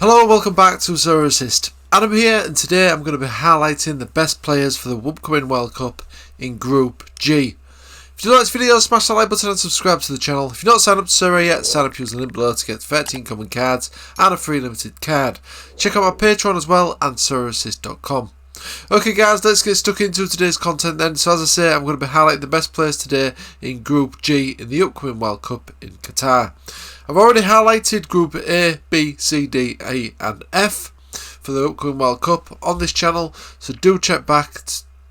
Hello and welcome back to Sorare Assist. Adam here, and today I'm going to be highlighting the best players for the upcoming World Cup in Group G. If you like this video, smash that like button and subscribe to the channel. If you're not signed up to Sorare yet, sign up using the link below to get 13 common cards and a free limited card. Check out my Patreon as well and SorareAssist.com. Okay guys, let's get stuck into today's content then. So as I say, I'm going to be highlighting the best players today in Group G in the upcoming World Cup in Qatar. I've already highlighted Group A, B, C, D, E and F for the upcoming World Cup on this channel, so do check back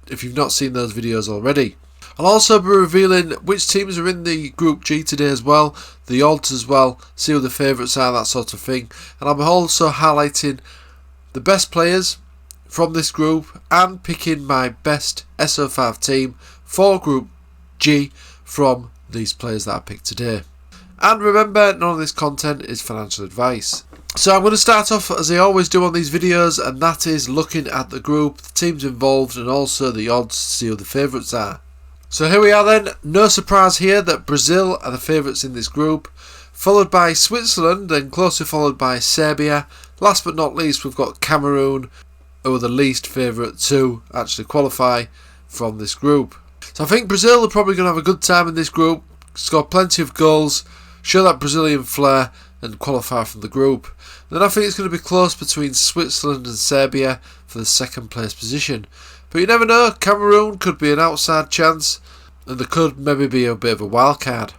if you've not seen those videos already. I'll also be revealing which teams are in the Group G today as well, the odds as well, see who the favourites are, that sort of thing. And I'll be also highlighting the best players from this group and picking my best SO5 team for Group G from these players that I picked today. And remember, none of this content is financial advice. So I'm going to start off as I always do on these videos, and that is looking at the group, the teams involved and also the odds to see who the favourites are. So here we are then. No surprise here that Brazil are the favourites in this group, followed by Switzerland, then closely followed by Serbia. Last but not least we've got Cameroon, who are the least favourite to actually qualify from this group. So I think Brazil are probably going to have a good time in this group, score plenty of goals, show that Brazilian flair and qualify from the group. Then I think it's going to be close between Switzerland and Serbia for the second place position. But you never know, Cameroon could be an outside chance and there could maybe be a bit of a wild card.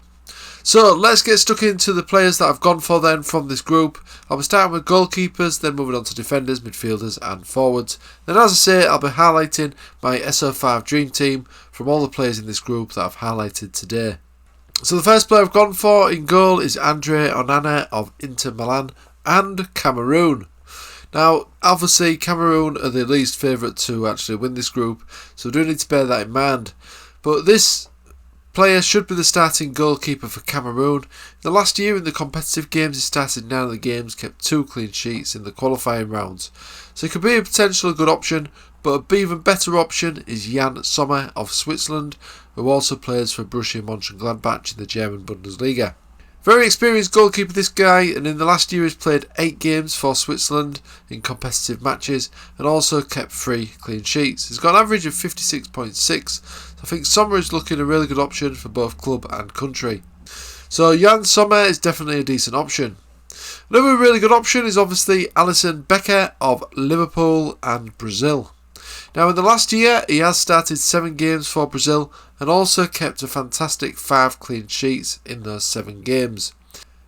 So let's get stuck into the players that I've gone for then from this group. I'll be starting with goalkeepers, then moving on to defenders, midfielders and forwards. Then as I say, I'll be highlighting my SO5 dream team from all the players in this group that I've highlighted today. So the first player I've gone for in goal is Andre Onana of Inter Milan and Cameroon. Now obviously Cameroon are the least favourite to actually win this group, so we do need to bear that in mind. But this player should be the starting goalkeeper for Cameroon. The last year in the competitive games he started 9 of the games, kept 2 clean sheets in the qualifying rounds. So he could be a potential good option, but an even better option is Jan Sommer of Switzerland, who also plays for Borussia Mönchengladbach in the German Bundesliga. Very experienced goalkeeper this guy, and in the last year he's played 8 games for Switzerland in competitive matches and also kept 3 clean sheets. He's got an average of 56.6, so I think Sommer is looking a really good option for both club and country. So Jan Sommer is definitely a decent option. Another really good option is obviously Alisson Becker of Liverpool and Brazil. Now in the last year he has started 7 games for Brazil and also kept a fantastic 5 clean sheets in those 7 games.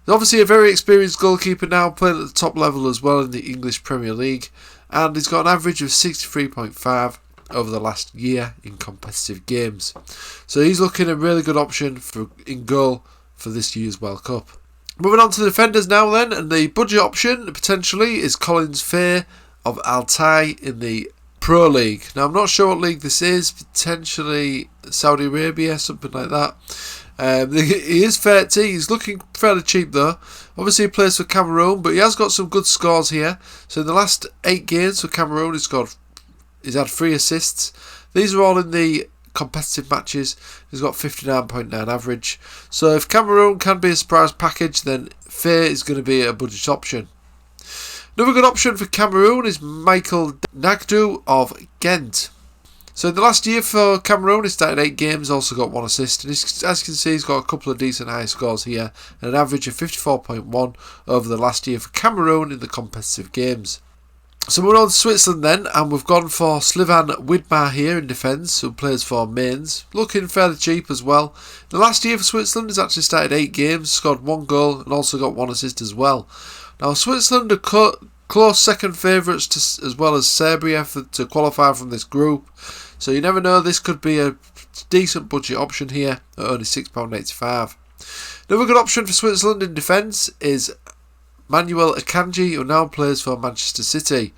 He's obviously a very experienced goalkeeper now, playing at the top level as well in the English Premier League, and he's got an average of 63.5 over the last year in competitive games. So he's looking a really good option for in goal for this year's World Cup. Moving on to the defenders now then, and the budget option potentially is Collins Faye of Altai in the Pro League. Now I'm not sure what league this is, potentially Saudi Arabia, something like that. He is 30, he's looking fairly cheap though. Obviously he plays for Cameroon, but he has got some good scores here. So in the last 8 games for Cameroon he's had 3 assists. These are all in the competitive matches. He's got 59.9 average. So if Cameroon can be a surprise package, then Faye is going to be a budget option. Another good option for Cameroon is Michael Nagdu of Ghent. So in the last year for Cameroon, he started 8 games, also got 1 assist. And as you can see, he's got a couple of decent high scores here, and an average of 54.1 over the last year for Cameroon in the competitive games. So we're on to Switzerland then, and we've gone for Slivan Widmar here in defence, who plays for Mainz, looking fairly cheap as well. The last year for Switzerland, he's actually started 8 games, scored 1 goal and also got 1 assist as well. Now Switzerland are close second favourites as well as Serbia to qualify from this group, so you never know, this could be a decent budget option here at only £6.85. Another good option for Switzerland in defence is Manuel Akanji, who now plays for Manchester City.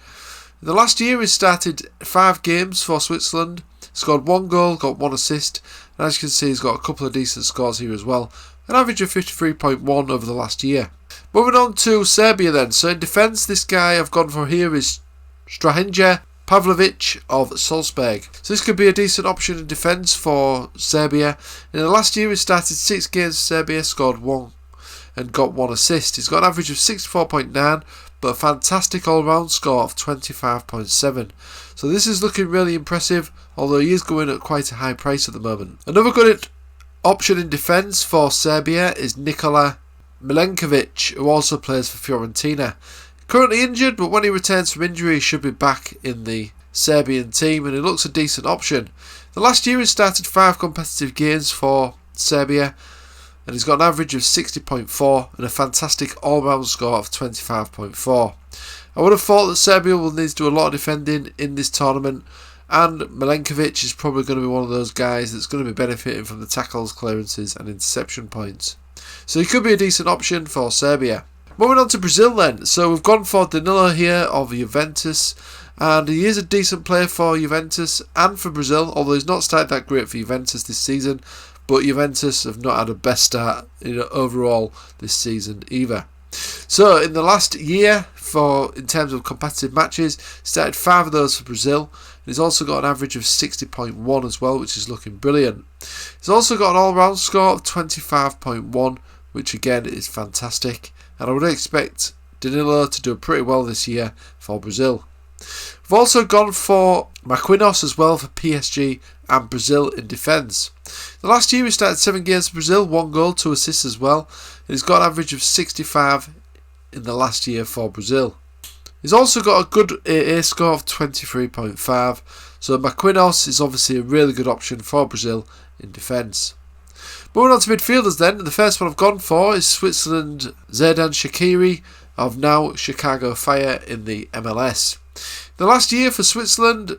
In the last year he started 5 games for Switzerland, scored 1 goal, got 1 assist, and as you can see he's got a couple of decent scores here as well, an average of 53.1 over the last year. Moving on to Serbia then, so in defence this guy I've gone for here is Strahinja Pavlovic of Salzburg. So this could be a decent option in defence for Serbia. In the last year he started 6 games for Serbia, scored 1 and got 1 assist. He's got an average of 64.9, but a fantastic all-round score of 25.7. So this is looking really impressive, although he is going at quite a high price at the moment. Another good option in defence for Serbia is Nikola Milenkovic, who also plays for Fiorentina. Currently injured, but when he returns from injury he should be back in the Serbian team, and he looks a decent option. The last year he started 5 competitive games for Serbia, and he's got an average of 60.4 and a fantastic all-round score of 25.4. I would have thought that Serbia will need to do a lot of defending in this tournament, and Milenkovic is probably going to be one of those guys that's going to be benefiting from the tackles, clearances and interception points. So he could be a decent option for Serbia. Moving on to Brazil then. So we've gone for Danilo here of Juventus, and he is a decent player for Juventus and for Brazil, although he's not started that great for Juventus this season, but Juventus have not had a best start overall this season either. So in the last year, in terms of competitive matches, he started 5 of those for Brazil. He's also got an average of 60.1 as well, which is looking brilliant. He's also got an all-round score of 25.1, which again is fantastic. And I would expect Danilo to do pretty well this year for Brazil. We've also gone for Marquinhos as well for PSG and Brazil in defence. The last year he started 7 games for Brazil, 1 goal, 2 assists as well. And he's got an average of 65 in the last year for Brazil. He's also got a good AA score of 23.5. So Marquinhos is obviously a really good option for Brazil in defence. Moving on to midfielders then, the first one I've gone for is Switzerland Xherdan Shaqiri of now Chicago Fire in the MLS. The last year for Switzerland,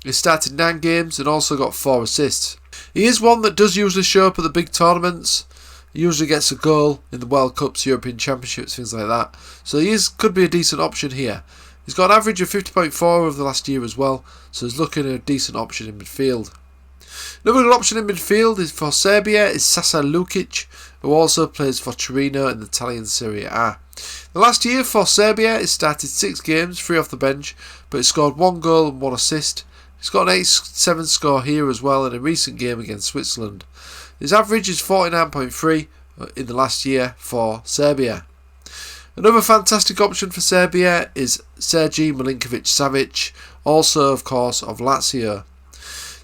he started 9 games and also got 4 assists. He is one that does usually show up at the big tournaments. He usually gets a goal in the World Cups, European Championships, things like that. So he could be a decent option here. He's got an average of 50.4 over the last year as well, so he's looking at a decent option in midfield. Another good option in midfield is for Serbia is Sasa Lukic, who also plays for Torino in the Italian Serie A. The last year for Serbia, he started 6 games, 3 off the bench, but he scored 1 goal and 1 assist. He's got an 8-7 score here as well in a recent game against Switzerland. His average is 49.3 in the last year for Serbia. Another fantastic option for Serbia is Sergej Milinkovic-Savic, also of course of Lazio.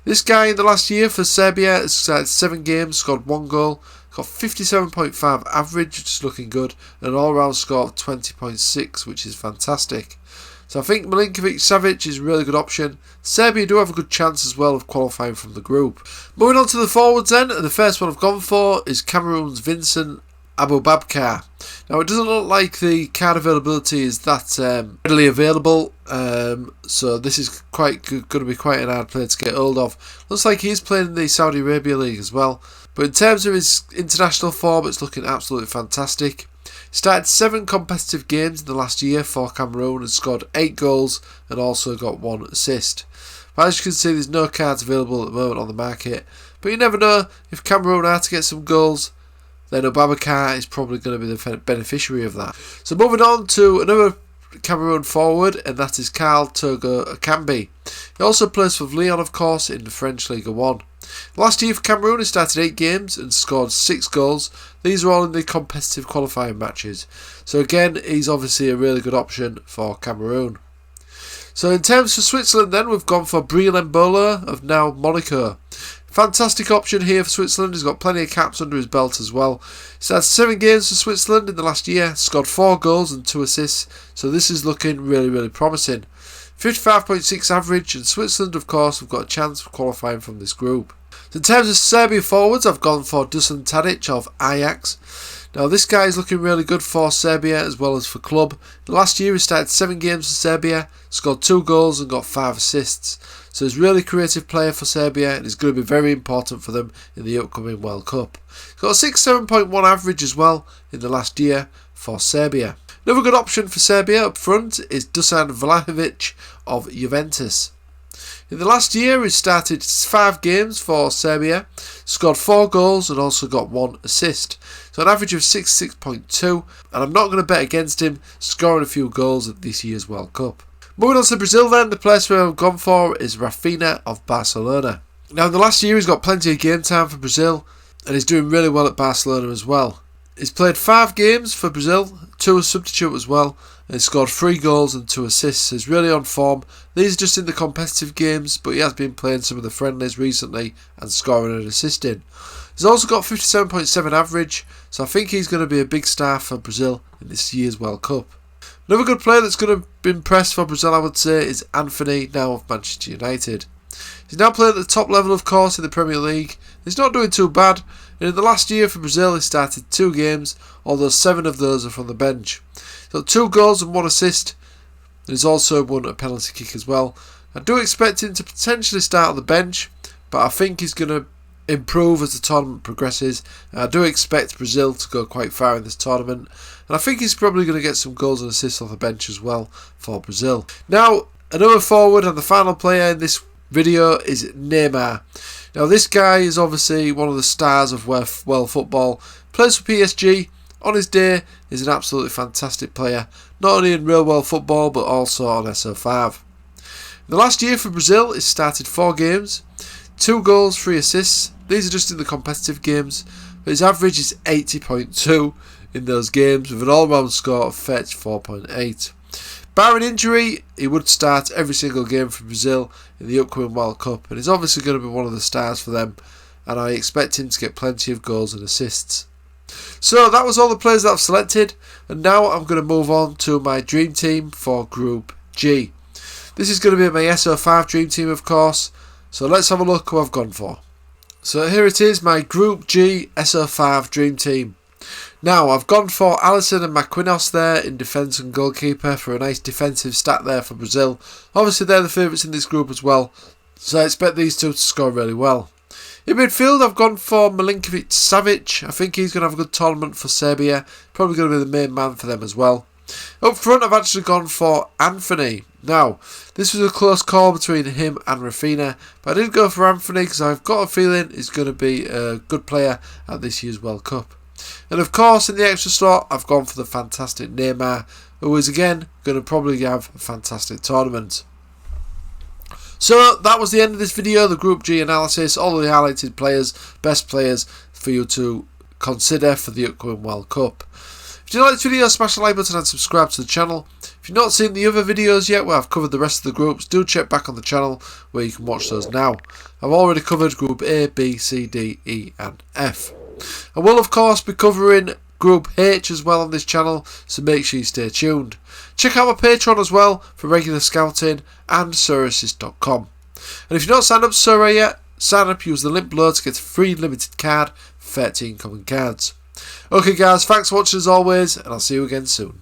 This guy in the last year for Serbia has started 7 games, scored 1 goal, got 57.5 average, which is looking good, and an all-round score of 20.6, which is fantastic. So I think Milinkovic-Savic is a really good option. Serbia do have a good chance as well of qualifying from the group. Moving on to the forwards then, and the first one I've gone for is Cameroon's Vincent Aboubakar. Now it doesn't look like the card availability is that readily available, so this is going to be quite an hard player to get hold of. Looks like he's playing in the Saudi Arabia League as well, but in terms of his international form, it's looking absolutely fantastic. He started 7 competitive games in the last year for Cameroon and scored 8 goals and also got 1 assist. But as you can see, there's no cards available at the moment on the market, but you never know, if Cameroon are to get some goals, then Aboubakar is probably going to be the beneficiary of that. So moving on to another Cameroon forward, and that is Karl Togo Akambi. He also plays for Lyon, of course, in the French Ligue 1. Last year for Cameroon, he started 8 games and scored 6 goals. These are all in the competitive qualifying matches. So again, he's obviously a really good option for Cameroon. So in terms of Switzerland then, we've gone for Breel Embolo of now Monaco. Fantastic option here for Switzerland. He's got plenty of caps under his belt as well. He's had 7 games for Switzerland in the last year, scored 4 goals and 2 assists, so this is looking really, really promising. 55.6 average, and Switzerland, of course, have got a chance of qualifying from this group. So in terms of Serbia forwards, I've gone for Dusan Tadic of Ajax. Now this guy is looking really good for Serbia as well as for club. Last year he started 7 games for Serbia, scored 2 goals and got 5 assists. So he's a really creative player for Serbia and he's going to be very important for them in the upcoming World Cup. He's got a 67.1 average as well in the last year for Serbia. Another good option for Serbia up front is Dusan Vlahovic of Juventus. In the last year he started 5 games for Serbia, scored 4 goals and also got 1 assist. So an average of 66.2, and I'm not going to bet against him scoring a few goals at this year's World Cup. Moving on to Brazil then, the place where I've gone for is Rafinha of Barcelona. Now in the last year he's got plenty of game time for Brazil and he's doing really well at Barcelona as well. He's played 5 games for Brazil, 2 as substitute as well, He scored 3 goals and 2 assists. He's really on form. These are just in the competitive games, but he has been playing some of the friendlies recently and scoring and assisting. He's also got 57.7 average, so I think he's going to be a big star for Brazil in this year's World Cup. Another good player that's going to impress for Brazil, I would say, is Anthony, now of Manchester United. He's now playing at the top level, of course, in the Premier League. He's not doing too bad, and in the last year for Brazil he started 2 games, although 7 of those are from the bench. He's got 2 goals and 1 assist, and he's also won a penalty kick as well. I do expect him to potentially start on the bench, but I think he's going to improve as the tournament progresses. I do expect Brazil to go quite far in this tournament, and I think he's probably going to get some goals and assists off the bench as well for Brazil. Now, another forward and the final player in this video is Neymar. Now, this guy is obviously one of the stars of world football. Plays for PSG. On his day, he's an absolutely fantastic player, not only in real world football but also on SO5. The last year for Brazil, he started 4 games, 2 goals, 3 assists. These are just in the competitive games, but his average is 80.2 in those games with an all-round score of 34.8. Barring injury, he would start every single game for Brazil in the upcoming World Cup, and he's obviously going to be one of the stars for them, and I expect him to get plenty of goals and assists. So that was all the players that I've selected, and now I'm going to move on to my dream team for Group G. This is going to be my SO5 dream team, of course, so let's have a look who I've gone for. So here it is, my Group G SO5 dream team. Now, I've gone for Alisson and Marquinhos there in defence and goalkeeper for a nice defensive stat there for Brazil. Obviously, they're the favourites in this group as well, so I expect these two to score really well. In midfield, I've gone for Milinkovic-Savic. I think he's going to have a good tournament for Serbia. Probably going to be the main man for them as well. Up front, I've actually gone for Anthony. Now, this was a close call between him and Rafinha, but I did go for Anthony because I've got a feeling he's going to be a good player at this year's World Cup. And of course, in the extra slot, I've gone for the fantastic Neymar, who is again going to probably have a fantastic tournament. So that was the end of this video, the Group G analysis, all of the highlighted players, best players for you to consider for the upcoming World Cup. If you like this video, smash the like button and subscribe to the channel. If you've not seen the other videos yet where I've covered the rest of the groups, do check back on the channel where you can watch those now. I've already covered Group A, B, C, D, E and F. I will of course be covering Group H as well on this channel, so make sure you stay tuned. Check out my Patreon as well for regular scouting and SorareAssist.com. And if you're not signed up to Sorare yet, sign up, use the link below to get a free limited card, 13 common cards. Okay guys, thanks for watching as always, and I'll see you again soon.